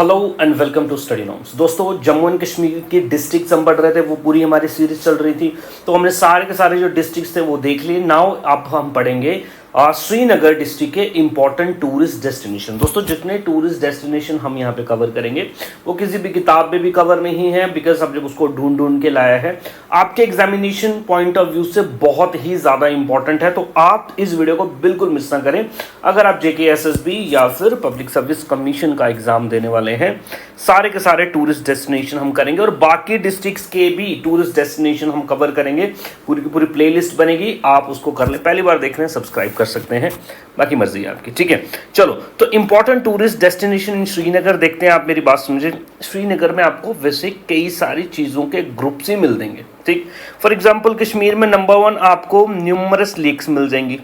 Hello and welcome to study norms. दोस्तों, Jammu and Kashmir की districts हम पढ़ रहे थे, वो पूरी हमारी सीरीज चल रही थी। तो हमने सारे के सारे जो डिस्ट्रिक्ट्स थे वो देख लिए। नाउ अब हम पढ़ेंगे श्रीनगर डिस्ट्रिक्ट के इंपॉर्टेंट टूरिस्ट डेस्टिनेशन। दोस्तों, जितने टूरिस्ट डेस्टिनेशन हम यहाँ पे कवर करेंगे वो किसी भी किताब में भी कवर नहीं है, बिकॉज अब जब उसको ढूंढ ढूंढ के लाया है, आपके एग्जामिनेशन पॉइंट ऑफ व्यू से बहुत ही ज़्यादा इंपॉर्टेंट है। तो आप इस वीडियो को बिल्कुल मिस ना करें। अगर आप JKSSB या फिर पब्लिक सर्विस कमीशन का एग्जाम देने वाले हैं, सारे के सारे टूरिस्ट डेस्टिनेशन हम करेंगे और बाकी डिस्ट्रिक्ट्स के भी टूरिस्ट डेस्टिनेशन हम कवर करेंगे। पूरी की पूरी प्लेलिस्ट बनेगी, आप उसको कर लें। पहली बार देख रहे हैं, सब्सक्राइब कर सकते हैं, बाकी मर्जी है आपकी। ठीक है, चलो तो important tourist destination in Srinagar देखते हैं। आप मेरी बात समझे, श्रीनगर में आपको वैसे कई सारी चीज़ों के ग्रुप्स ही मिल देंगे। ठीक, फॉर एग्जाम्पल कश्मीर में नंबर 1 आपको न्यूमरस लेक्स मिल जाएंगी।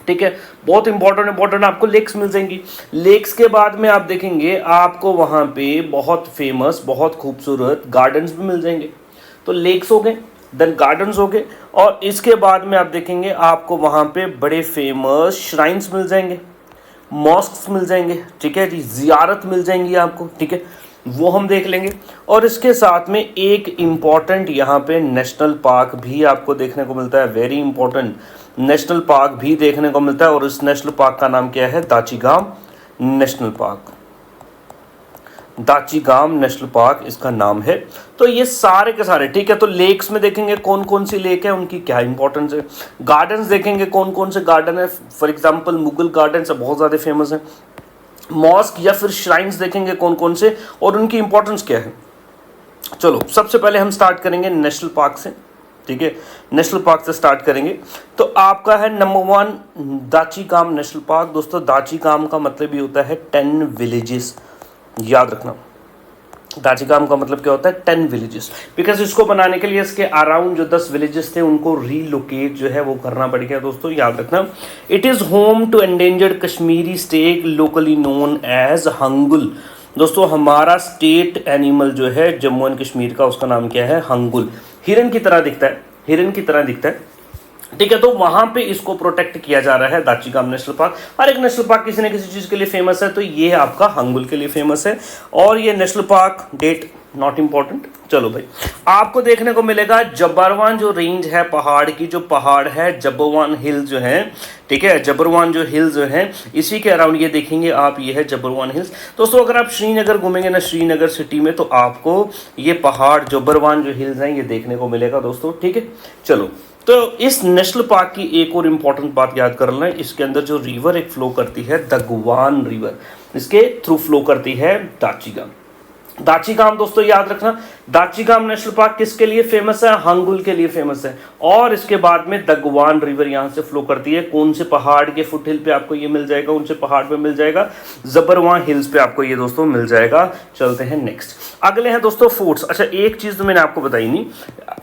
ठीक है, बहुत इंपॉर्टेंट आपको लेक्स मिल जाएंगी। लेक्स के बाद में आप देखेंगे आपको वहाँ पे बहुत फेमस, बहुत खूबसूरत गार्डन्स भी मिल जाएंगे। तो लेक्स हो गए, देन गार्डन्स हो गए, और इसके बाद में आप देखेंगे आपको वहाँ पे बड़े फेमस श्राइन्स मिल जाएंगे, मॉस्क्स मिल जाएंगे। ठीक है जी, जियारत मिल जाएंगी आपको। ठीक है, वो हम देख लेंगे। और इसके साथ में एक इम्पॉर्टेंट यहाँ पे नेशनल पार्क भी आपको देखने को मिलता है। वेरी इंपॉर्टेंट नेशनल पार्क भी देखने को मिलता है, और इस नेशनल पार्क का नाम क्या है? Dachigam national park. Dachigam national park इसका नाम है। तो ये सारे के सारे, ठीक है। तो लेक्स में देखेंगे कौन कौन सी लेक है, उनकी क्या इंपॉर्टेंस है। गार्डन्स देखेंगे कौन कौन से गार्डन है। फॉर एग्जांपल मुगल गार्डन से बहुत ज़्यादा फेमस है। मॉस्क या फिर श्राइन्स देखेंगे कौन कौन से और उनकी इंपॉर्टेंस क्या है। चलो, सबसे पहले हम स्टार्ट करेंगे नेशनल पार्क से। ठीक है, नेशनल पार्क से स्टार्ट करेंगे। तो आपका है नंबर 1 दाचीगाम नेशनल पार्क। दोस्तों, दाचीगाम का मतलब ये होता है 10 विलेजेस। याद रखना, दाचीगाम का मतलब क्या होता है? 10 विलेजेस। बिकॉज इसको बनाने के लिए इसके अराउंड जो 10 विलेजेस थे उनको रीलोकेट जो है वो करना पड़ गया। दोस्तों, याद रखना, it is home to endangered Kashmiri stag locally known as hangul. दोस्तों, हमारा स्टेट एनिमल जो है जम्मू एंड कश्मीर का, उसका नाम क्या है? हंगुल। हिरन की तरह दिखता है, हिरन की तरह दिखता है। ठीक है, तो वहां पे इसको प्रोटेक्ट किया जा रहा है, दाचीगाम नेशनल पार्क। हर एक नेशनल पार्क किसी न किसी चीज के लिए फेमस है, तो ये आपका हंगुल के लिए फेमस है। और ये national park date not important. चलो भाई, आपको देखने को मिलेगा जबरवान जो रेंज है, पहाड़ की जो पहाड़ है, जबरवान हिल जो है। ठीक है, जबरवान जो हिल जो है, इसी के अराउंड ये देखेंगे आप, ये है जबरवान हिल्स। दोस्तों, अगर आप श्रीनगर घूमेंगे ना, श्रीनगर सिटी में, तो आपको ये पहाड़ जबरवान जो हिल्स हैं ये देखने को मिलेगा दोस्तों। ठीक है, चलो, तो इस नेशनल पार्क की एक और इम्पॉर्टेंट बात याद कर लें। इसके अंदर जो रिवर एक फ्लो करती है, दगवान रिवर, इसके थ्रू फ्लो करती है दाचीगाम। दाचीगाम दोस्तों याद रखना, दाचीगाम नेशनल पार्क किसके लिए फेमस है? हंगुल के लिए फेमस है। और इसके बाद में दगवान रिवर यहाँ से फ्लो करती है। कौन से पहाड़ के फुट हिल पे आपको ये मिल जाएगा? उनसे पहाड़ पे मिल जाएगा, जबरवान हिल्स पे आपको ये दोस्तों मिल जाएगा। चलते हैं नेक्स्ट, अगले हैं दोस्तों फोर्ट्स। अच्छा, एक चीज तो मैंने आपको बताई नहीं,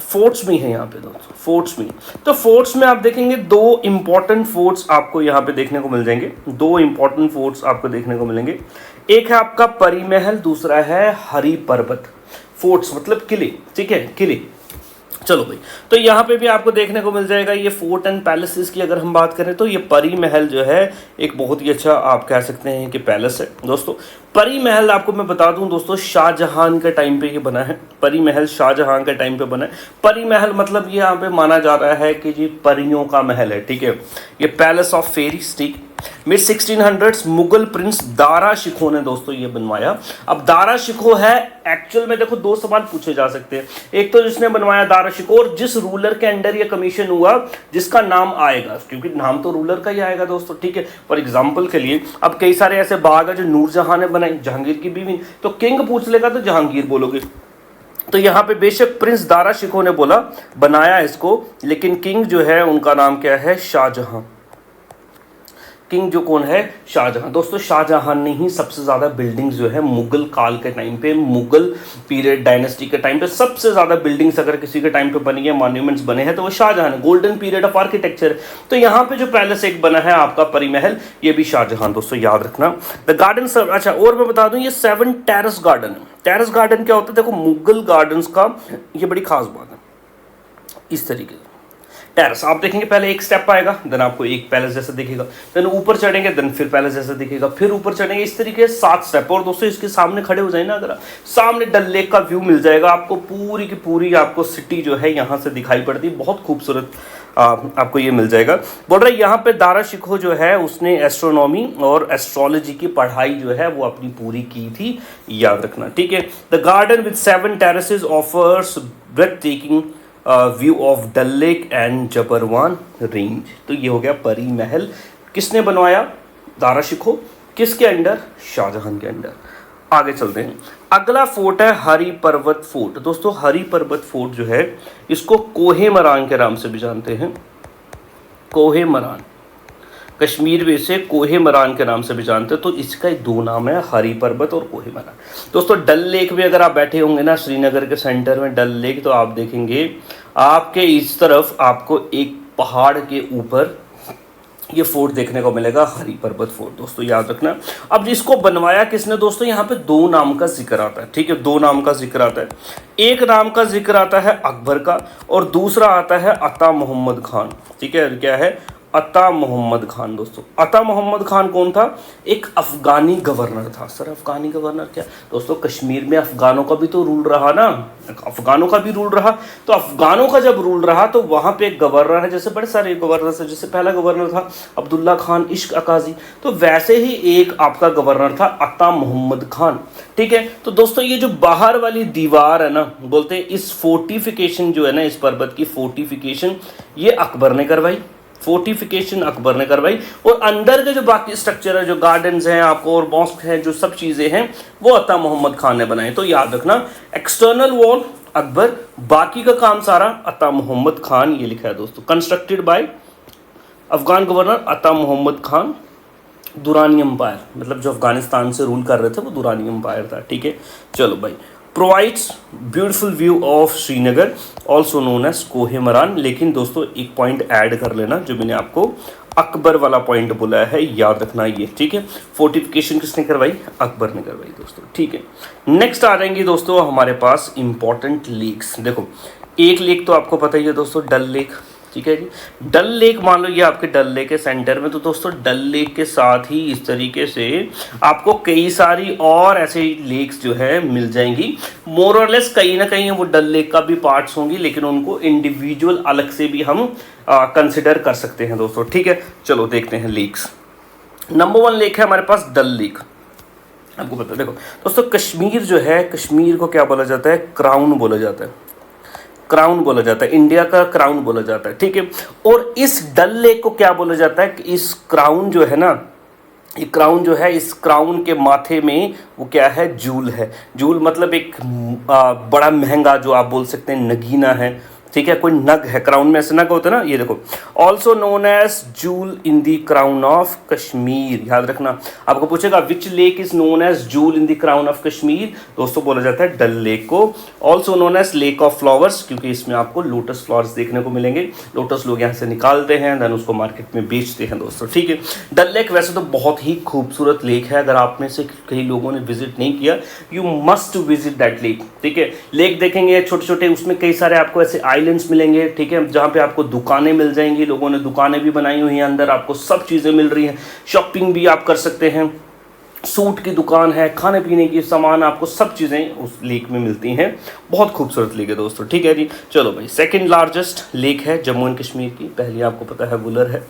फोर्ट्स भी हैं यहाँ पे दोस्तों, फोर्ट्स भी। तो फोर्ट्स में आप देखेंगे 2 इंपॉर्टेंट फोर्ट्स आपको यहाँ पे देखने को मिल जाएंगे। 2 इंपॉर्टेंट फोर्ट्स आपको देखने को मिलेंगे। एक है आपका परी महल, दूसरा है हरी पर्वत। फोर्ट्स मतलब किले। ठीक है, किले। चलो भाई, तो यहाँ पे भी आपको देखने को मिल जाएगा ये फोर्ट एंड पैलेसेस की अगर हम बात करें तो ये परी महल जो है एक बहुत ही अच्छा आप कह सकते हैं कि पैलेस है। दोस्तों, परी महल आपको मैं बता दूं दोस्तों, शाहजहां के टाइम पे ये बना है। परी महल शाहजहां के टाइम पे बना है। परी महल मतलब ये यहाँ पे माना जा रहा है कि जी परियों का महल है। ठीक है, ये पैलेस ऑफ फेरीज। ठीक, mid 1600s Mughal Prince Dara Shikoh ने दोस्तों ये बनवाया। अब दारा शिकोह है, एक्चुअल में देखो 2 सवाल पूछे जा सकते हैं। एक तो जिसने बनवाया दारा शिकोह, और जिस रूलर के अंडर ये कमीशन हुआ जिसका नाम आएगा, क्योंकि नाम तो रूलर का ही आएगा दोस्तों। ठीक है, फॉर एग्जांपल के लिए अब कई सारे ऐसे बाग है जो नूरजहां ने बनाए, जहांगीर की बीवी, तो किंग पूछ लेगा तो जहांगीर बोलोगे। तो यहाँ पे बेशक प्रिंस दारा शिकोह ने बोला बनाया इसको, लेकिन किंग जो है उनका नाम क्या है? शाहजहां। किंग जो कौन है? शाहजहां। दोस्तों, शाहजहां ने ही सबसे ज़्यादा बिल्डिंग्स जो है मुगल काल के टाइम पे, मुगल पीरियड डायनेस्टी के टाइम पे सबसे ज़्यादा बिल्डिंग्स अगर किसी के टाइम पे बनी है, मॉन्यूमेंट्स बने हैं, तो वो शाहजहां है। Golden period of architecture. तो यहाँ पे जो पैलेस एक बना है आपका परी महल, ये भी शाहजहां। दोस्तों याद रखना। द गार्डन, अच्छा और मैं बता दूं, ये 7 टेरेस गार्डन है। टेरेस गार्डन क्या होता है? देखो, मुगल गार्डन्स का ये बड़ी खास बात है। इस तरीके से टेरेस आप देखेंगे पहले एक स्टेप आएगा, देन आपको एक पैलेस जैसा दिखेगा, देन ऊपर चढ़ेंगे, देन फिर पैलेस जैसा दिखेगा, फिर ऊपर चढ़ेंगे, इस तरीके से 7 स्टेप। और दोस्तों इसके सामने खड़े हो जाए ना, अगर सामने डल लेक का व्यू मिल जाएगा आपको, पूरी की पूरी आपको सिटी जो है यहाँ से दिखाई पड़ती है, बहुत खूबसूरत आपको ये मिल जाएगा। बोल रहे यहाँ पे दारा शिकोह जो है उसने एस्ट्रोनॉमी और एस्ट्रोलॉजी की पढ़ाई जो है वो अपनी पूरी की थी, याद रखना, ठीक है। The garden with 7 terraces offers breathtaking view of Dal lake and Zabarwan range. तो ये हो गया परी महल, किसने बनवाया? दारा शिकोह, किसके अंडर? शाहजहां के अंडर। आगे चलते हैं, अगला फोर्ट है हरी पर्वत फोर्ट। दोस्तों हरी पर्वत फोर्ट जो है इसको कोहे मरान के नाम से भी जानते हैं, कोहे मरान, कश्मीर में से कोहे मरान के नाम से भी जानते हैं। तो इसका 2 नाम है, हरी पर्वत और कोहे मरान। दोस्तों डल लेक में अगर आप बैठे होंगे ना, श्रीनगर के सेंटर में डल लेक, तो आप देखेंगे आपके इस तरफ आपको एक पहाड़ के ऊपर ये फोर्ट देखने को मिलेगा, हरी पर्वत फोर्ट। दोस्तों याद रखना। अब इसको बनवाया किसने? दोस्तों यहाँ पे 2 नाम का जिक्र आता है, ठीक है, 2 नाम का जिक्र आता है। एक नाम का जिक्र आता है अकबर का और दूसरा आता है अता मोहम्मद खान, ठीक है। क्या है? अता मोहम्मद खान। दोस्तों अता मोहम्मद खान कौन था? एक अफगानी गवर्नर था। सर अफगानी गवर्नर क्या? दोस्तों कश्मीर में अफगानों का भी तो रूल रहा ना, अफगानों का भी रूल रहा। तो अफगानों का जब रूल रहा तो वहाँ पे एक गवर्नर है, जैसे बड़े सारे गवर्नर है, जैसे पहला गवर्नर था अब्दुल्ला खान इश्क अकाजी, तो वैसे ही एक आपका गवर्नर था अता मोहम्मद खान, ठीक है। तो दोस्तों ये जो बाहर वाली दीवार है ना, बोलते हैं इस फोर्टिफिकेशन जो है ना, इस पर्वत की फोर्टिफिकेशन ये अकबर ने करवाई, फोर्टिफिकेशन अकबर ने करवाई। और अंदर के जो बाकी स्ट्रक्चर है, जो गार्डन्स हैं आपको और मॉस्क है, जो सब चीज़ें हैं वो अता मोहम्मद खान ने बनाए। तो याद रखना, एक्सटर्नल वॉल अकबर, बाकी का काम सारा अता मोहम्मद खान, ये लिखा है दोस्तों। कंस्ट्रक्टेड बाय अफगान गवर्नर अता मोहम्मद खान, दुरानी एम्पायर, मतलब जो अफगानिस्तान से रूल कर रहे थे वो दुरानी एम्पायर था, ठीक है। चलो भाई, provides beautiful view of Srinagar also known as Kohe Maran. लेकिन दोस्तों एक पॉइंट ऐड कर लेना, जो मैंने आपको अकबर वाला पॉइंट बोला है, याद रखना ये, ठीक है। फोर्टिफिकेशन किसने करवाई? अकबर ने करवाई दोस्तों, ठीक है। नेक्स्ट आ जाएंगी दोस्तों हमारे पास इंपॉर्टेंट लेक्स। देखो एक लेक तो आपको पता ही है दोस्तों, डल लेक, ठीक है जी। डल लेक मान लो ये आपके डल लेक के सेंटर में, तो दोस्तों डल लेक के साथ ही इस तरीके से आपको कई सारी और ऐसे लेक्स जो है मिल जाएंगी। मोर और लेस कहीं ना कहीं वो डल लेक का भी पार्ट्स होंगी, लेकिन उनको इंडिविजुअल अलग से भी हम कंसिडर कर सकते हैं दोस्तों, ठीक है। चलो देखते हैं लेक्स। नंबर 1 लेक है हमारे पास डल लेक। आपको पता है, देखो दोस्तों कश्मीर जो है, कश्मीर को क्या बोला जाता है? क्राउन बोला जाता है, क्राउन बोला जाता है, इंडिया का क्राउन बोला जाता है, ठीक है। और इस डल लेक को क्या बोला जाता है कि इस क्राउन जो है ना, ये क्राउन जो है, इस क्राउन के माथे में वो क्या है? जूल है। जूल मतलब एक बड़ा महंगा, जो आप बोल सकते हैं नगीना है, ठीक है, कोई नग है, क्राउन में ऐसे नग होता है ना, ये देखो। Also known as jewel in the crown of Kashmir. याद रखना, आपको पूछेगा which lake is known as jewel in the crown of Kashmir, दोस्तों बोला जाता है डल लेक को। Also known as lake of flowers, क्योंकि इसमें आपको लोटस फ्लावर्स देखने को मिलेंगे। लोटस लोग यहाँ से निकालते हैं, देन उसको मार्केट में बेचते हैं दोस्तों, ठीक है। डल लेक वैसे तो बहुत ही खूबसूरत लेक है, अगर आप में से कई लोगों ने विजिट नहीं किया, you must visit that lake, ठीक है। लेक देखेंगे छोटे छोटे, उसमें कई सारे आपको ऐसे आइलैंड्स मिलेंगे, ठीक है, जहाँ पे आपको दुकानें मिल जाएंगी, लोगों ने दुकानें भी बनाई हुई हैं, अंदर आपको सब चीज़ें मिल रही हैं, शॉपिंग भी आप कर सकते हैं, सूट की दुकान है, खाने पीने की सामान, आपको सब चीज़ें उस लेक में मिलती हैं। बहुत खूबसूरत लेक है दोस्तों, ठीक है जी। चलो भाई, सेकंड लार्जेस्ट लेक है जम्मू एंड कश्मीर की, पहली आपको पता है वुलर है।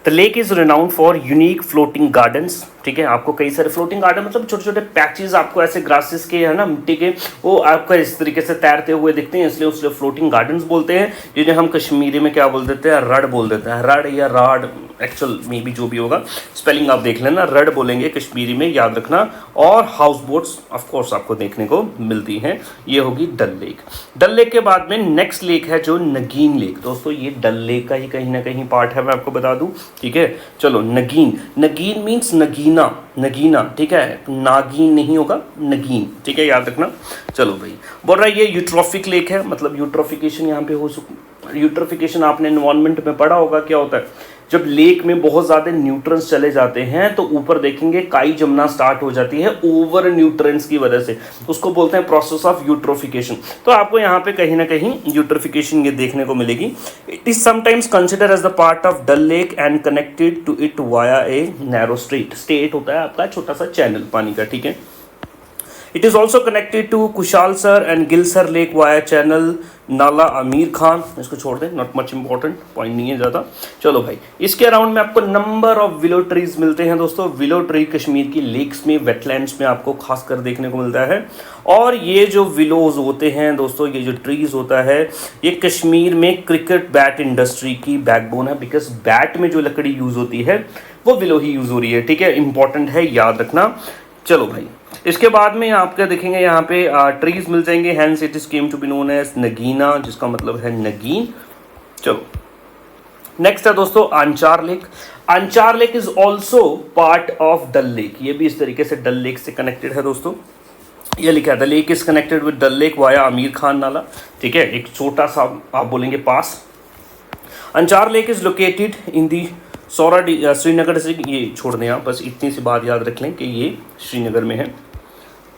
The lake is renowned for unique floating gardens, ठीक है। आपको कई सारे फ्लोटिंग गार्डन मतलब छोटे छोटे पैचेस आपको ऐसे ग्रासेस के है ना, मिट्टी के, वो आपको इस तरीके से तैरते हुए दिखते हैं, इसलिए उससे फ्लोटिंग गार्डन्स बोलते हैं, जिन्हें हम कश्मीरी में क्या बोल देते हैं? रड बोल देते हैं, रड या राड, एक्चुअल में भी जो भी होगा स्पेलिंग आप देख लेना, रड बोलेंगे कश्मीरी में, याद रखना। और हाउस बोट्स ऑफ कोर्स आपको देखने को मिलती हैं। ये होगी डल लेक। डल लेक के बाद में नेक्स्ट लेक है जो नगीन लेक। दोस्तों ये डल लेक का ही कहीं ना कहीं पार्ट है, मैं आपको बता दूं, ठीक है। चलो नगीन, नगीन मीन्स नगीना, नगीना, ठीक है, नागीन नहीं होगा, नगीन, ठीक है, याद रखना। चलो भाई, बोल रहा है ये यूट्रोफिक लेक है, मतलब यूट्रोफिकेशन यहाँ पे हो सकती। यूट्रोफिकेशन आपने एनवायरनमेंट में पढ़ा होगा क्या होता है। जब लेक में बहुत ज़्यादा न्यूट्रंस चले जाते हैं तो ऊपर देखेंगे काई जमना स्टार्ट हो जाती है ओवर न्यूट्रंस की वजह से, उसको बोलते हैं प्रोसेस ऑफ यूट्रोफिकेशन। तो आपको यहाँ पे कहीं ना कहीं यूट्रोफिकेशन ये देखने को मिलेगी। It is sometimes consider as the part of Dal lake and connected to it via a narrow strait. State होता है आपका छोटा सा चैनल पानी का, ठीक है। It is also connected to Khushalsar and Gilsar lake via channel Nalla Amir Khan. इसको छोड़ दें, नॉट मच इंपॉर्टेंट, पॉइंट नहीं है ज़्यादा। चलो भाई, इसके अराउंड में आपको नंबर ऑफ विलो ट्रीज मिलते हैं दोस्तों। विलो ट्री कश्मीर की लेक्स में, वेटलैंड्स में आपको खासकर देखने को मिलता है। और ये जो विलोज होते हैं दोस्तों, ये जो ट्रीज होता है, ये कश्मीर में क्रिकेट बैट इंडस्ट्री की बैकबोन है, बिकॉज बैट में जो लकड़ी यूज़ होती है वो विलो ही यूज़ हो रही है, ठीक है। इंपॉर्टेंट है, याद रखना। चलो भाई, इसके बाद में आप क्या देखेंगे, यहाँ पे ट्रीज मिल जाएंगे। Hence it is came to be known as Nageena, जिसका मतलब है नगीन। चलो नेक्स्ट है दोस्तों Anchar lake. Anchar lake is also part of Dal lake. ये भी इस तरीके से डल लेक से कनेक्टेड है दोस्तों। ये लिखा है the lake is connected with Dal lake via Amir Khan Nala, ठीक है। एक छोटा सा आप बोलेंगे pass. Anchar lake is located in the Soura Srinagar से, ये छोड़ दें आप, बस इतनी सी बात याद रख लें कि ये श्रीनगर में है,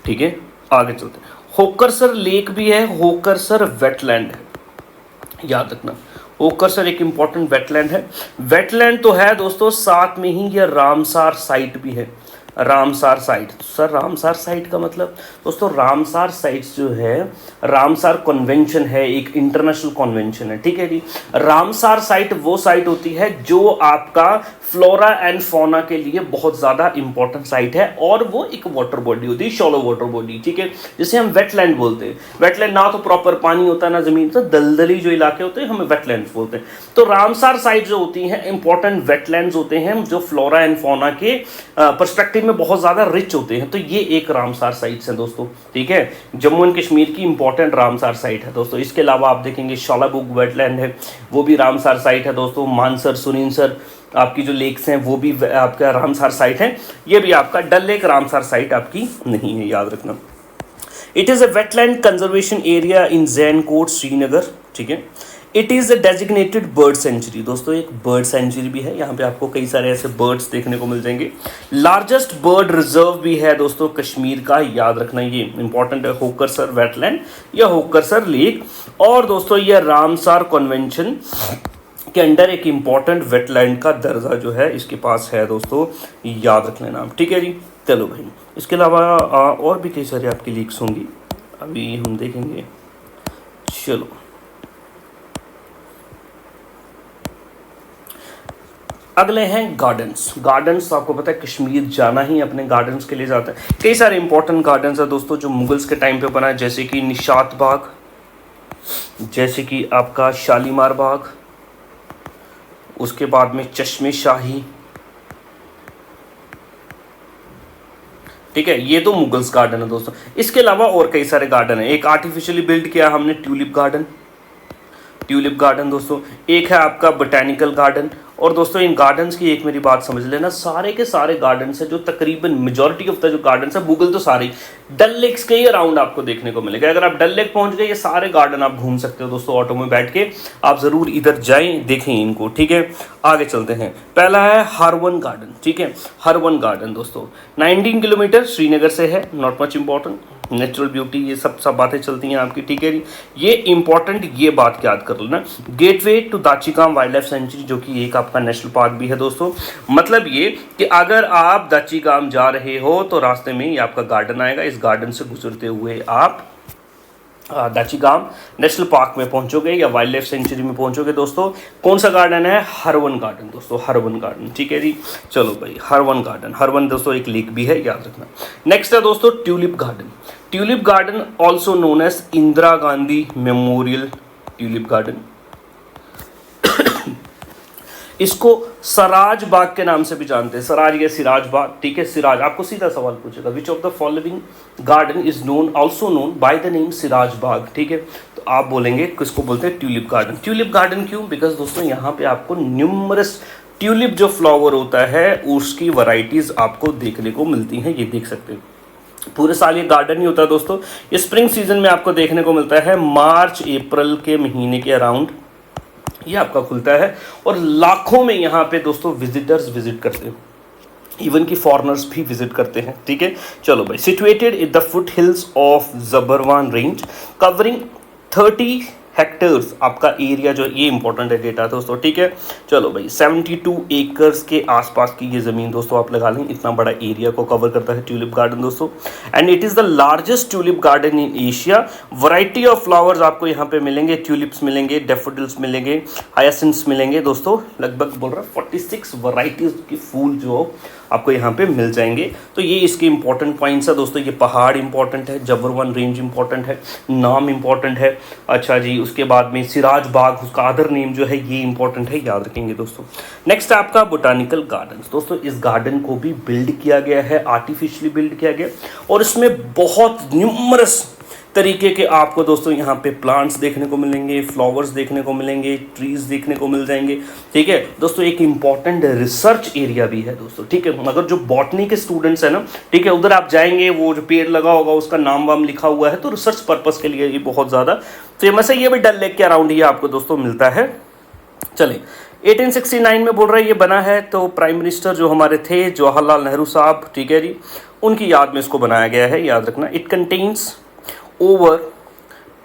ठीक है। आगे चलते हैं। होकरसर लेक भी है, होकरसर वेटलैंड है, याद रखना। होकरसर एक इंपॉर्टेंट वेटलैंड है। वेटलैंड तो है दोस्तों, साथ में ही ये रामसार साइट भी है। Ramsar site, sir Ramsar site का मतलब दोस्तों, रामसार साइट्स जो है, रामसार कन्वेंशन है, एक इंटरनेशनल कन्वेंशन है, ठीक है जी। रामसार साइट वो साइट होती है जो आपका फ्लोरा एंड फौना के लिए बहुत ज़्यादा इंपॉर्टेंट साइट है, और वो एक वाटर बॉडी होती है, शॉलो वाटर बॉडी, ठीक है, जिसे हम वेटलैंड बोलते हैं। वेटलैंड ना तो प्रॉपर पानी होता है ना ज़मीन, तो दलदली जो इलाके होते हैं हमें वेटलैंड्स बोलते हैं। तो रामसार साइट जो होती हैं इंपॉर्टेंट वेटलैंड्स होते हैं, जो फ्लोरा एंड फौना के पर्सपेक्टिव में बहुत ज़्यादा रिच होते हैं। तो ये एक रामसार साइट्स है दोस्तों, ठीक है। जम्मू एंड कश्मीर की इंपॉर्टेंट रामसार साइट है दोस्तों। इसके अलावा आप देखेंगे शालाबुग वेटलैंड है, वो भी रामसार साइट है दोस्तों। मानसर, सुनिनसर आपकी जो लेक्स हैं वो भी आपका रामसार साइट है। ये भी आपका डल लेक रामसार साइट आपकी नहीं है, याद रखना। It is a wetland conservation area in Zaina Kote Srinagar, ठीक है। It is a designated bird sanctuary, दोस्तों एक बर्ड सेंचुरी भी है। यहाँ पे आपको कई सारे ऐसे बर्ड्स देखने को मिल जाएंगे। लार्जेस्ट बर्ड रिजर्व भी है दोस्तों कश्मीर का, याद रखना, ये इंपॉर्टेंट है। होकरसर वेटलैंड या होकरसर लेक। और दोस्तों ये रामसार कन्वेंशन के अंडर एक इम्पॉर्टेंट वेटलैंड का दर्जा जो है इसके पास है दोस्तों, याद रख लेना आप, ठीक है जी। चलो भाई, इसके अलावा और भी कई सारी आपकी लीक्स होंगी, अभी हम देखेंगे। चलो अगले हैं गार्डन्स। गार्डन्स आपको पता है कश्मीर जाना ही अपने गार्डन्स के लिए जाता है। कई सारे इंपॉर्टेंट गार्डन्स है दोस्तों जो मुगल्स के टाइम पे बना है, जैसे कि निशात बाग, जैसे कि आपका शालीमार बाग, उसके बाद में चश्मे शाही, ठीक है। ये तो मुगल्स गार्डन है दोस्तों। इसके अलावा और कई सारे गार्डन है। एक आर्टिफिशियली बिल्ड किया हमने ट्यूलिप गार्डन, ट्यूलिप गार्डन दोस्तों। एक है आपका बोटैनिकल गार्डन। और दोस्तों इन गार्डन्स की एक मेरी बात समझ लेना, सारे के सारे गार्डन्स है जो तकरीबन मेजॉरिटी ऑफ द जो गार्डन्स है मुगल तो सारे डल लेक्स के ही अराउंड आपको देखने को मिलेगा। अगर आप डल लेक पहुंच गए, ये सारे गार्डन आप घूम सकते हो दोस्तों। ऑटो में बैठ के आप ज़रूर इधर जाएं, देखें इनको, ठीक है। आगे चलते हैं। पहला है हरवन गार्डन, ठीक है। हरवन गार्डन दोस्तों 19 किलोमीटर श्रीनगर से है, not much important. Natural beauty, ये सब बातें चलती हैं आपकी, ठीक है जी। ये इंपॉर्टेंट, ये बात याद कर लेना। Gateway to Dachigam wild life sanctuary, जो कि एक आपका नेशनल पार्क भी है दोस्तों। मतलब ये कि अगर आप दाचीगाम जा रहे हो तो रास्ते में ही आपका गार्डन आएगा। इस गार्डन से गुजरते हुए आप दाचीगाम नेशनल पार्क में पहुंचोगे या वाइल्ड लाइफ सेंचुरी में पहुंचोगे दोस्तों। कौन सा गार्डन है? हरवन गार्डन दोस्तों, हरवन गार्डन, ठीक है जी। चलो भाई, हरवन गार्डन, हरवन दोस्तों एक लेक भी है, याद रखना। नेक्स्ट है दोस्तों tulip garden. Tulip garden also known as Indira Gandhi memorial tulip garden. इसको सराज बाग के नाम से भी जानते हैं, सराज या सिराज बाग, ठीक है। सिराज, आपको सीधा सवाल पूछेगा, which of the following garden is known also known by the name Siraj Bagh, ठीक है। तो आप बोलेंगे किसको बोलते हैं? Tulip garden. ट्यूलिप गार्डन क्यों? बिकॉज दोस्तों यहाँ पे आपको न्यूमरस ट्यूलिप जो फ्लावर होता है उसकी वैरायटीज आपको देखने को मिलती हैं, ये देख सकते हैं। पूरे साल ये गार्डन ही होता है दोस्तों। ये स्प्रिंग सीजन में आपको देखने को मिलता है, मार्च अप्रैल के महीने के अराउंड ये आपका खुलता है और लाखों में यहाँ पे दोस्तों विजिटर्स विजिट करते हैं, इवन की फॉरेनर्स भी विजिट करते हैं, ठीक है। चलो भाई, situated in the foothills of Zabarwan range covering 30 hectares, आपका एरिया जो ये इंपॉर्टेंट है डेटा दोस्तों, ठीक है। चलो भाई, 72 एकर्स के आसपास की ये ज़मीन दोस्तों आप लगा लें, इतना बड़ा एरिया को कवर करता है ट्यूलिप गार्डन दोस्तों। And it is the largest tulip garden in Asia. Variety of flowers आपको यहाँ पे मिलेंगे, ट्यूलिप्स मिलेंगे, डेफोडिल्स मिलेंगे, हायासिन्स मिलेंगे दोस्तों, लगभग बोल रहा 46 वैरायटीज़ की फूल जो आपको यहाँ पे मिल जाएंगे। तो ये इसके इंपॉर्टेंट पॉइंट्स है दोस्तों। ये पहाड़ इंपॉर्टेंट है, जबरवन रेंज इंपॉर्टेंट है, नाम इंपॉर्टेंट है। अच्छा जी, उसके बाद में सिराज बाग, उसका अदर नेम जो है ये इंपॉर्टेंट है, याद रखेंगे दोस्तों। नेक्स्ट आपका बोटानिकल गार्डन दोस्तों। इस गार्डन को भी बिल्ड किया गया है, आर्टिफिशियली बिल्ड किया गया, और इसमें बहुत न्यूमरस तरीके के आपको दोस्तों यहाँ पे प्लांट्स देखने को मिलेंगे, फ्लावर्स देखने को मिलेंगे, ट्रीज देखने को मिल जाएंगे, ठीक है दोस्तों। एक इंपॉर्टेंट रिसर्च एरिया भी है दोस्तों, ठीक है। मगर जो बॉटनी के स्टूडेंट्स है ना, ठीक है, उधर आप जाएंगे, वो जो पेड़ लगा होगा उसका नाम वाम लिखा हुआ है, तो रिसर्च पर्पज के लिए ये बहुत ज़्यादा फेमस है। ये भी डल लेक के अराउंड ही आपको दोस्तों मिलता है। चलिए, 1869 में बोल रहा है ये बना है, तो प्राइम मिनिस्टर जो हमारे थे जवाहरलाल नेहरू साहब, ठीक है जी, उनकी याद में इसको बनाया गया है, याद रखना। It contains over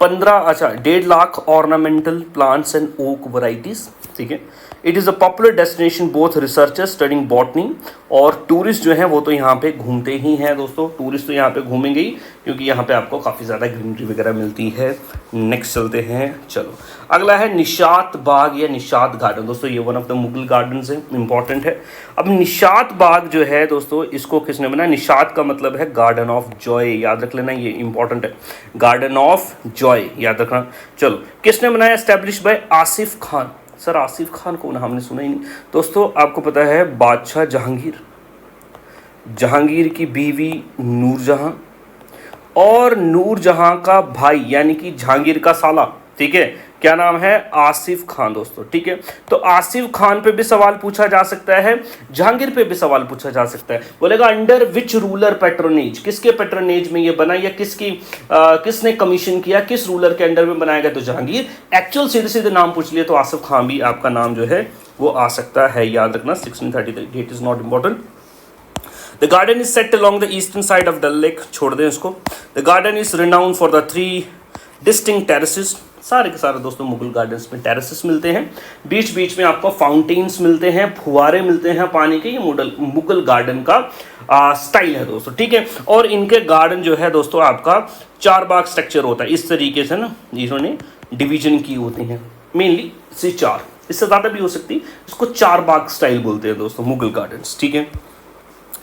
1.5 lakh ornamental plants and oak varieties, ठीक है। It is a popular destination both researchers studying botany, और टूरिस्ट जो हैं वो तो यहाँ पे घूमते ही हैं दोस्तों। टूरिस्ट तो यहाँ पे घूमेंगे ही, क्योंकि यहाँ पे आपको काफ़ी ज़्यादा ग्रीनरी वगैरह मिलती है। नेक्स्ट चलते हैं, चलो अगला है निशात बाग या निशात गार्डन दोस्तों। ये one of the Mughal gardens है, इंपॉर्टेंट है। अब निशात बाग जो है दोस्तों, इसको किसने बनाया? निशात का मतलब है गार्डन ऑफ जॉय, याद रख लेना, ये इंपॉर्टेंट है, गार्डन ऑफ जॉय, याद रखना। चलो, किसने बनाया? Establish by Asif Khan. Sir Asif Khan को ना हमने सुना ही नहीं दोस्तों। आपको पता है बादशाह जहांगीर, जहांगीर की बीवी नूरजहां, और नूरजहां का भाई यानी कि जहांगीर का साला, ठीक है, क्या नाम है? आसिफ खान दोस्तों, ठीक है। तो आसिफ खान पे भी सवाल पूछा जा सकता है, जहांगीर पे भी सवाल पूछा जा सकता है। बोलेगा अंडर विच रूलर पैट्रोनेज, किसके पैट्रोनेज में ये बना, या किसने कमीशन किया, किस रूलर के अंडर में बनाया गया? तो जहांगीर। एक्चुअल सीधे सीधे नाम पूछ लिए तो आसिफ खान भी आपका नाम जो है वो आ सकता है, याद रखना। 1633, date is not important. The garden is set along the eastern side of Dal Lake, छोड़ दें इसको। The garden is renowned for the 3 distinct terraces। सारे के सारे दोस्तों मुगल गार्डन्स में टेरेसेस मिलते हैं, बीच बीच में आपको फाउंटेन्स मिलते हैं, फुहारे मिलते हैं पानी के। ये मुगल गार्डन का स्टाइल है दोस्तों, ठीक है। और इनके गार्डन जो है दोस्तों आपका 4 बाग स्ट्रक्चर होता है, इस तरीके से ना इन्होंने डिवीजन की होती हैं, मेनली से 4, इससे ज़्यादा भी हो सकती है। इसको 4 बाग स्टाइल बोलते हैं दोस्तों मुगल गार्डन्स, ठीक है।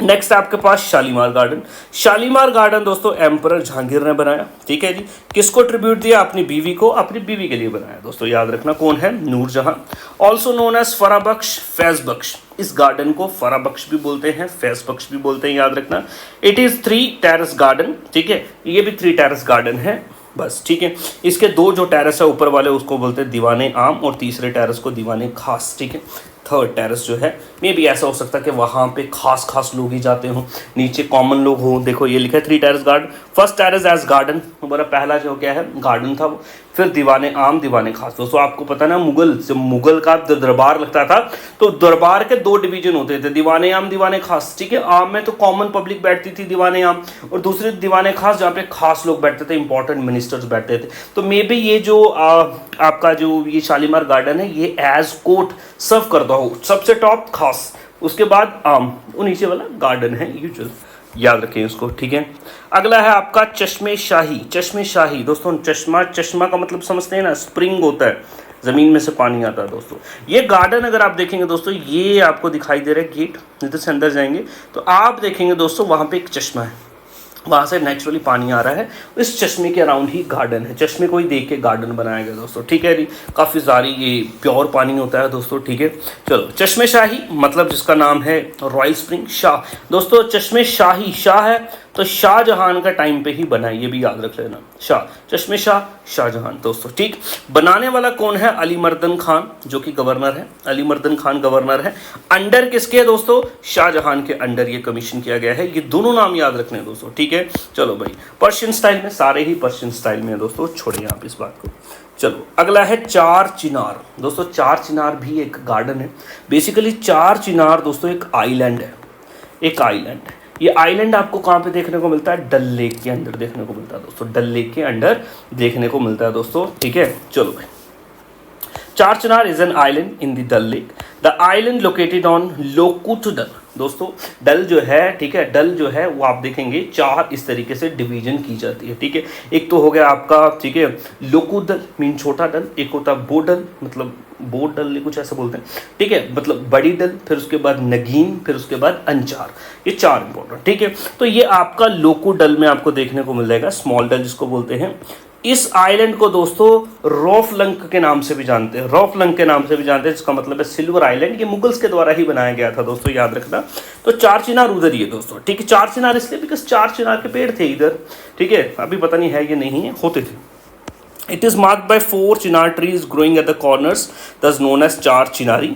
नेक्स्ट आपके पास शालीमार गार्डन। शालीमार गार्डन दोस्तों एम्परर जहांगीर ने बनाया, ठीक है जी। किसको ट्रिब्यूट दिया? अपनी बीवी को, अपनी बीवी के लिए बनाया दोस्तों, याद रखना। कौन है? Noorjahan. Also known as Farabakhsh, Faiz Bakhsh. इस गार्डन को फराबख्श भी बोलते हैं, फैज बख्श भी बोलते हैं, याद रखना। इट इज़ 3 टेरेस गार्डन, ठीक है, ये भी 3 टेरेस गार्डन है बस, ठीक है। इसके 2 जो टेरेस है ऊपर वाले उसको बोलते हैं दीवाने आम, और तीसरे टेरेस को दीवाने खास, ठीक है। 3rd टेरेस जो है मे भी ऐसा हो सकता है कि वहाँ पे खास लोग ही जाते हों, नीचे कॉमन लोग हों। देखो ये लिखा है 3 terrace garden. First terrace as garden, हमारा पहला जो क्या है गार्डन था वो, फिर दीवाने आम, दीवाने खास। दोस्तों आपको पता ना, मुगल का दरबार लगता था तो दरबार के 2 डिवीजन होते थे, दीवाने आम, दीवाने खास, ठीक है। आम में तो कॉमन पब्लिक बैठती थी, दीवाने आम, और दूसरे दीवाने खास जहाँ पे खास लोग बैठते थे, इंपॉर्टेंट मिनिस्टर्स बैठते थे। तो मे बी ये जो आपका जो ये शालीमार गार्डन है ये एज कोर्ट सर्व करता हो, सबसे टॉप खास, उसके बाद आम, वो नीचे वाला गार्डन है यूजुअल, याद रखें इसको, ठीक है। अगला है आपका चश्मे शाही। चश्मे शाही दोस्तों, चश्मा का मतलब समझते हैं ना, स्प्रिंग होता है, ज़मीन में से पानी आता है दोस्तों। ये गार्डन अगर आप देखेंगे दोस्तों, ये आपको दिखाई दे रहा है गेट, इधर से अंदर जाएंगे तो आप देखेंगे दोस्तों वहाँ पे एक चश्मा है, वहाँ से नेचुरली पानी आ रहा है। इस चश्मे के अराउंड ही गार्डन है, चश्मे को ही देख के गार्डन बनाया गया दोस्तों, ठीक है जी। काफ़ी सारी ये प्योर पानी होता है दोस्तों, ठीक है। चलो, चश्मे शाही मतलब जिसका नाम है रॉयल स्प्रिंग। शाह दोस्तों, चश्मे शाही, शाह है तो शाहजहां का टाइम पे ही बना है, ये भी याद रख लेना। चश्मे शाह शाहजहां दोस्तों, ठीक। बनाने वाला कौन है? अली मर्दन खान, जो कि गवर्नर है। अली मर्दन खान गवर्नर है। अंडर किसके है दोस्तों? शाहजहां के अंडर ये कमीशन किया गया है। ये दोनों नाम याद रखने हैं दोस्तों, ठीक है। चलो भाई, पर्शियन स्टाइल में, सारे ही पर्शियन स्टाइल में है दोस्तों, छोड़िए आप इस बात को। चलो अगला है चार चिनार दोस्तों। चार चिनार भी एक गार्डन है। बेसिकली चार चिनार दोस्तों एक आइलैंड है, एक आइलैंड है। ये आइलैंड आपको कहाँ पे देखने को मिलता है? डल लेक के अंदर देखने को मिलता है दोस्तों, डल लेक के अंदर देखने को मिलता है दोस्तों, ठीक है। चलो भाई, Char Chinar is an island in the Dal lake. The island located on Lokut Dal दोस्तों। डल जो है, ठीक है, डल जो है वो आप देखेंगे चार इस तरीके से डिवीजन की जाती है, ठीक है। एक तो हो गया आपका, ठीक है, लोकुट डल मीन छोटा डल। एक होता है बोडल, मतलब बोट डल कुछ ऐसा बोलते हैं, ठीक है, मतलब बड़ी डल। फिर उसके बाद नगीन, फिर उसके बाद अंचार। ये चार इंपॉर्टेंट, ठीक है। तो ये आपका लोकुट डल में आपको देखने को मिल जाएगा, स्मॉल डल जिसको बोलते हैं। इस आइलैंड को दोस्तों रॉफलंक के नाम से भी जानते हैं, रॉफलंक के नाम से भी जानते हैं, जिसका मतलब है सिल्वर आइलैंड। ये मुगल्स के द्वारा ही बनाया गया था दोस्तों, याद रखना। तो चार चिनार उधर ही है दोस्तों, ठीक है। चार चिनार इसलिए बिकॉज चार चिनार के पेड़ थे इधर, ठीक है। अभी पता नहीं है ये नहीं है, होते थे। It is marked by 4 chinar trees growing at the corners, thus known as Char Chinari.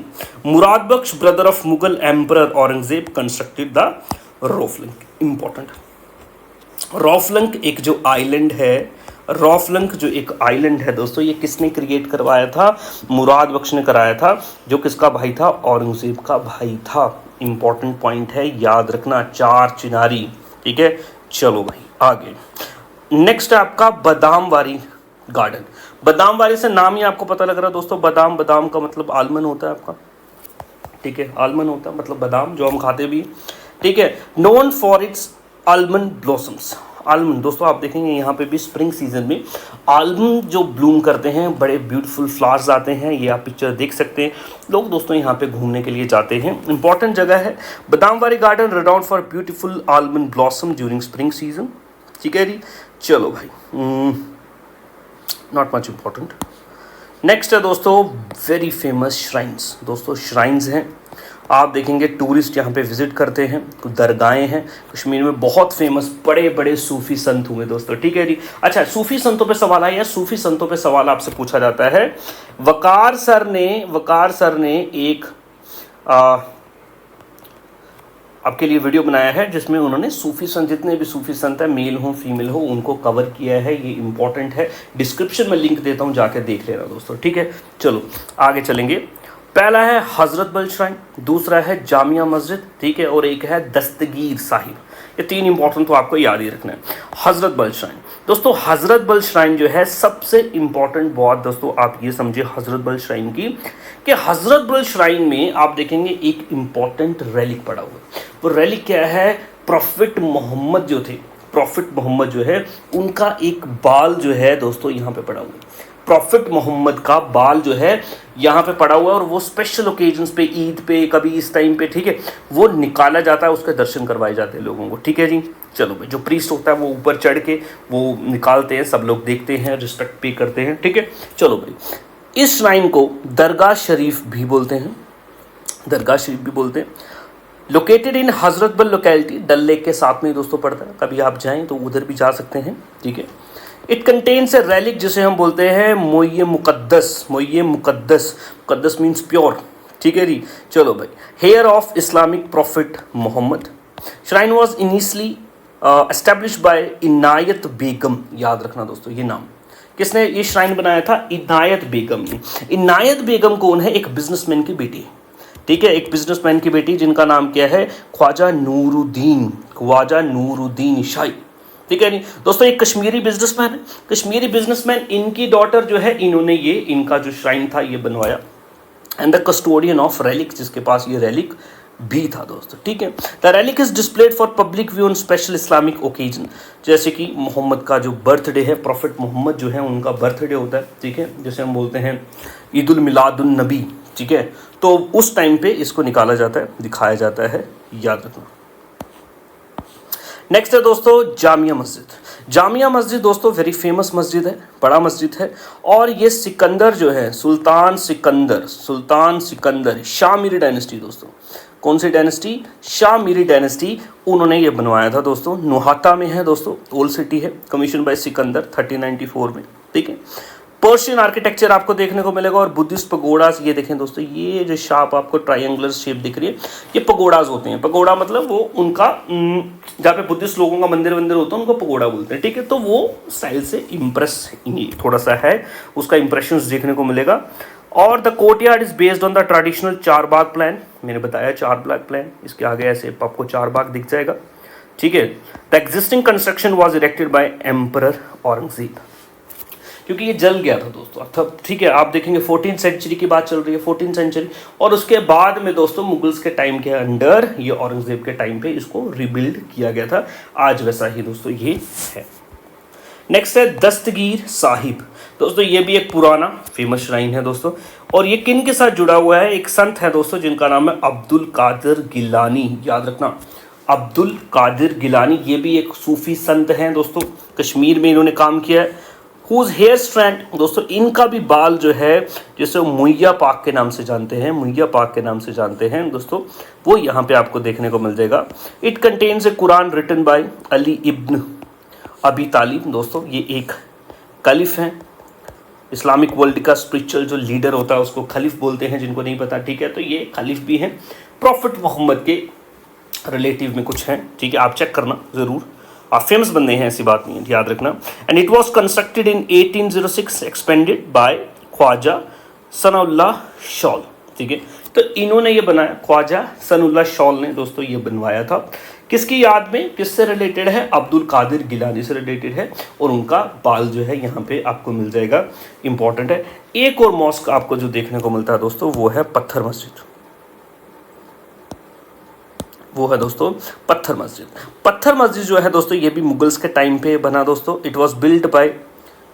Murad Baksh, brother of Mughal Emperor Aurangzeb, constructed the Roflunk. Important. रॉफलंक एक जो आइलैंड है, रॉफलंक जो एक आइलैंड है दोस्तों, ये किसने क्रिएट करवाया था? मुराद बख्श ने कराया था, जो किसका भाई था? औरंगजेब का भाई था। इंपॉर्टेंट पॉइंट है, याद रखना, चार चिनारी, ठीक है। चलो भाई आगे, नेक्स्ट है आपका बादामवारी गार्डन। बादामवारी से नाम ही आपको पता लग रहा है दोस्तों, बादाम, बादाम का मतलब आलमंड होता है आपका, ठीक है, आलमंड होता है मतलब बादाम जो हम खाते भी, ठीक है। Known for its almond blossoms. Almond दोस्तों आप देखेंगे यहाँ पे भी स्प्रिंग सीजन में आलमंड जो ब्लूम करते हैं, बड़े ब्यूटीफुल फ्लावर्स आते हैं। ये आप पिक्चर देख सकते हैं। लोग दोस्तों यहाँ पे घूमने के लिए जाते हैं, इंपॉर्टेंट जगह है। Badamwari garden renowned for beautiful almond blossom during spring season, ठीक है जी। चलो भाई, नॉट मच इम्पॉर्टेंट। नेक्स्ट है दोस्तों वेरी फेमस श्राइन्स दोस्तों, श्राइन्स हैं। आप देखेंगे टूरिस्ट यहाँ पे विजिट करते हैं, कुछ दरगाहें हैं। कश्मीर में बहुत फेमस बड़े बड़े सूफी संत हुए दोस्तों, ठीक है जी। अच्छा, सूफी संतों पे सवाल आया, सूफी संतों पे सवाल आपसे पूछा जाता है। वकार सर ने एक आपके लिए वीडियो बनाया है जिसमें उन्होंने सूफी संत, जितने भी सूफी संत हैं, मेल हो फीमेल हो, उनको कवर किया है। ये इंपॉर्टेंट है, डिस्क्रिप्शन में लिंक देता हूँ, जाके देख लेना दोस्तों, ठीक है। चलो आगे चलेंगे। पहला है हजरत बल श्राइन, दूसरा है जामिया मस्जिद, ठीक है, और एक है दस्तगीर साहिब। ये तीन इंपॉर्टेंट तो आपको याद ही रखना है। हजरत बल श्राइन दोस्तों, हजरत बल श्राइन जो है सबसे इंपॉर्टेंट बात दोस्तों आप ये समझिए हजरत बल श्राइन की, कि हजरत बल श्राइन में आप देखेंगे एक इंपॉर्टेंट रेलिक पड़ा हुआ है। वो रेलिक क्या है? प्रॉफिट मोहम्मद जो थे, प्रॉफिट मोहम्मद जो है उनका एक बाल जो है दोस्तों यहाँ पे पड़ा हुआ है। प्रॉफिट मोहम्मद का बाल जो है यहाँ पे पड़ा हुआ है, और वो स्पेशल ओकेजन्स पे, ईद पे, कभी इस टाइम पे, ठीक है, वो निकाला जाता है, उसके दर्शन करवाए जाते हैं लोगों को, ठीक है जी। चलो भाई, जो प्रीस्ट होता है वो ऊपर चढ़ के वो निकालते हैं, सब लोग देखते हैं, रिस्पेक्ट पे करते हैं, ठीक है। चलो भाई, इस श्राइन को दरगाह शरीफ भी बोलते हैं, दरगाह शरीफ भी बोलते हैं। लोकेटेड इन हजरत बल लोकेलिटी, डल लेक के साथ में दोस्तों पड़ता है, कभी आप जाएँ तो उधर भी जा सकते हैं, ठीक है। इट कंटेन्स ए रेलिक जिसे हम बोलते हैं मोये मुकद्दस, मोये मुकद्दस, मुकद्दस मीन्स प्योर, ठीक है जी। चलो भाई, hair of Islamic prophet Mohammad. Shrine was initially establish by Inayat Begum, याद रखना दोस्तों ये नाम, किसने ये श्राइन बनाया था? इनायत बेगम ने। इनायत बेगम कौन है? एक बिजनेसमैन की बेटी है, ठीक है, एक बिजनेसमैन की बेटी जिनका नाम क्या है? ख्वाजा नूरुद्दीन, ख्वाजा नूरुद्दीन शाही, ठीक है नहीं दोस्तों। एक कश्मीरी बिजनेसमैन है, कश्मीरी बिजनेसमैन, इनकी डॉटर जो है, इन्होंने ये इनका जो श्राइन था ये बनवाया। And the custodian of relic, जिसके पास ये रेलिक भी था दोस्तों, ठीक है। The relic is displayed for public view on special Islamic occasion, जैसे कि मोहम्मद का जो बर्थडे है, प्रॉफिट मोहम्मद जो है उनका बर्थडे होता है, ठीक है, जैसे हम बोलते हैं ईद उल मिलादुन नबी, ठीक है, तो उस टाइम पे इसको निकाला जाता है, दिखाया जाता है, याद रखना। नेक्स्ट है दोस्तों जामिया मस्जिद। जामिया मस्जिद दोस्तों वेरी फेमस मस्जिद है, बड़ा मस्जिद है, और ये सिकंदर जो है, सुल्तान सिकंदर, शामिरी डायनेस्टी दोस्तों, कौन सी डायनेस्टी, शाहमीरी डायनेस्टी, उन्होंने ये बनवाया था दोस्तों। नुहाता में है दोस्तों, ओल्ड सिटी है, कमीशन बाय सिकंदर 1394 में, ठीक है। पर्शियन आर्किटेक्चर आपको देखने को मिलेगा और बुद्धिस्ट पगोडास, ये देखें दोस्तों, ये जो शाप आपको ट्रायंगुलर शेप दिख रही है, ये पगोडाज होते हैं। पगोडा मतलब वो उनका जहाँ पे बुद्धिस्ट लोगों का मंदिर होता है उनको पगोडा बोलते हैं, ठीक है। तो वो स्टाइल से इम्प्रेस थोड़ा सा है, उसका इंप्रेशंस देखने को मिलेगा। और the courtyard is based on the traditional चार बाग प्लान, मैंने बताया चार बाग प्लान, इसके आगे ऐसे आपको चार बाग दिख जाएगा, ठीक है। The existing construction was erected by emperor Aurangzeb, क्योंकि ये जल गया था दोस्तों, तब ठीक है। आप देखेंगे 14th सेंचुरी की बात चल रही है, 14th सेंचुरी, और उसके बाद में दोस्तों मुगल्स के टाइम के अंडर ये औरंगजेब के टाइम पे इसको रिबिल्ड किया गया था। आज वैसा ही दोस्तों ये है। नेक्स्ट है दस्तगीर साहिब दोस्तों, ये भी एक पुराना फेमस श्राइन है दोस्तों। और ये किन के साथ जुड़ा हुआ है, एक संत है दोस्तों जिनका नाम है अब्दुल कादिर गिलानी, याद रखना अब्दुल कादिर गिलानी, ये भी एक सूफी संत हैं दोस्तों, कश्मीर में इन्होंने काम किया है। हुज हेयर स्ट्रैंड दोस्तों, इनका भी बाल जो है जिसे मुइया पाक के नाम से जानते हैं, मुइया पाक के नाम से जानते हैं दोस्तों, वो यहाँ पे आपको देखने को मिल जाएगा। It contains a Quran written by Ali ibn Abi Talib दोस्तों, ये एक खलीफ हैं, इस्लामिक वर्ल्ड का स्पिरिचुअल जो लीडर होता है उसको खलीफ बोलते हैं, जिनको नहीं पता, ठीक है। तो ये खलीफ भी हैं, प्रॉफिट मोहम्मद के रिलेटिव में कुछ हैं, ठीक है, आप चेक करना ज़रूर, आप फेमस बंदे हैं, ऐसी बात नहीं है, याद रखना। And it was constructed in 1806, expanded by Khwaja Sanaullah Shawl, ठीक है। तो इन्होंने ये बनाया, ख्वाजा सनाउल्लाह शॉल ने दोस्तों ये बनवाया था, किसकी याद में, किससे रिलेटेड है, अब्दुल कादिर गिलानी से रिलेटेड है। और उनका बाल जो है यहाँ पे आपको मिल जाएगा, इंपॉर्टेंट है। एक और मॉस्क आपको जो देखने को मिलता है दोस्तों वो है पत्थर मस्जिद, वो है दोस्तों पत्थर मस्जिद। पत्थर मस्जिद जो है दोस्तों ये भी मुगल्स के टाइम पे बना दोस्तों। It was build by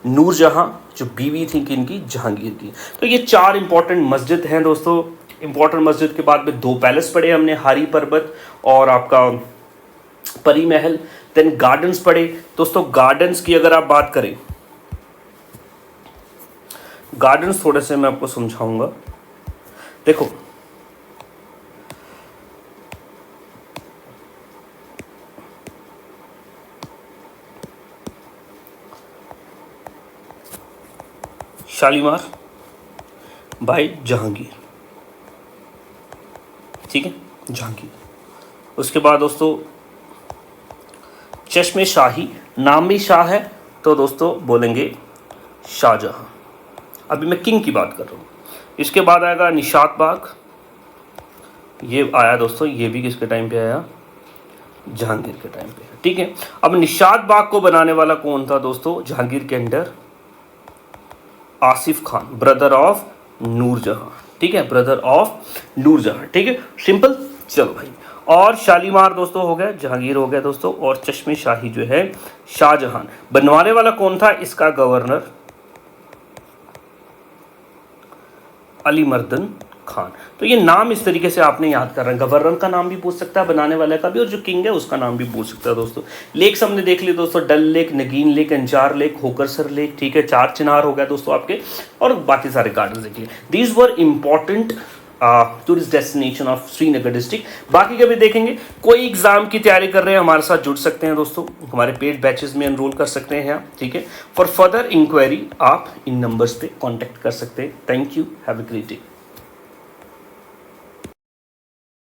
Nurjahan, जो बीवी थी किनकी, जहांगीर की। तो ये चार इंपॉर्टेंट मस्जिद हैं दोस्तों। इंपॉर्टेंट मस्जिद के बाद में दो पैलेस पढ़े हमने, हारी पर्वत और आपका परी महल। देन गार्डन्स पढ़े दोस्तों। गार्डन्स की अगर आप बात करें, गार्डन्स थोड़े से मैं आपको समझाऊंगा। देखो शालीमार बाय जहांगीर, ठीक है, जहांगीर। उसके बाद दोस्तों चश्मे शाही, नाम भी शाह है तो दोस्तों बोलेंगे शाहजहां। अभी मैं किंग की बात कर रहा हूँ। इसके बाद आएगा निशात बाग, ये आया दोस्तों, ये भी किसके टाइम पे आया, जहांगीर के टाइम पे, ठीक है। अब निशात बाग को बनाने वाला कौन था दोस्तों, जहांगीर के under Asif Khan, brother of Nurjahan, ठीक है, ब्रदर ऑफ नूरजहां, ठीक है, सिंपल। चलो भाई, और शालीमार दोस्तों हो गया, जहांगीर हो गया दोस्तों, और चश्मे शाही जो है शाहजहां। बनवाने वाला कौन था, इसका गवर्नर अली मर्दन खान। तो ये नाम इस तरीके से आपने याद कर रहे हैं, गवर्नर का नाम भी पूछ सकता है, बनाने वाले का भी, और जो किंग है उसका नाम भी पूछ सकता है दोस्तों। लेक्स हमने देख लिए दोस्तों, Dal lake, Nageen lake, Anjar lake, Hokersar lake, ठीक है, चार चिनार हो गया दोस्तों आपके, और बाकी सारे गार्डन देख लिए। These were important tourist destination of Srinagar district. बाकी कभी देखेंगे, कोई एग्जाम की तैयारी कर रहे हैं हमारे साथ जुड़ सकते हैं दोस्तों, हमारे पेड बैचेस में एनरोल कर सकते हैं आप, ठीक है। फॉर फर्दर इंक्वायरी आप इन नंबर्स पे कांटेक्ट कर सकते हैं। Thank you, have a great day.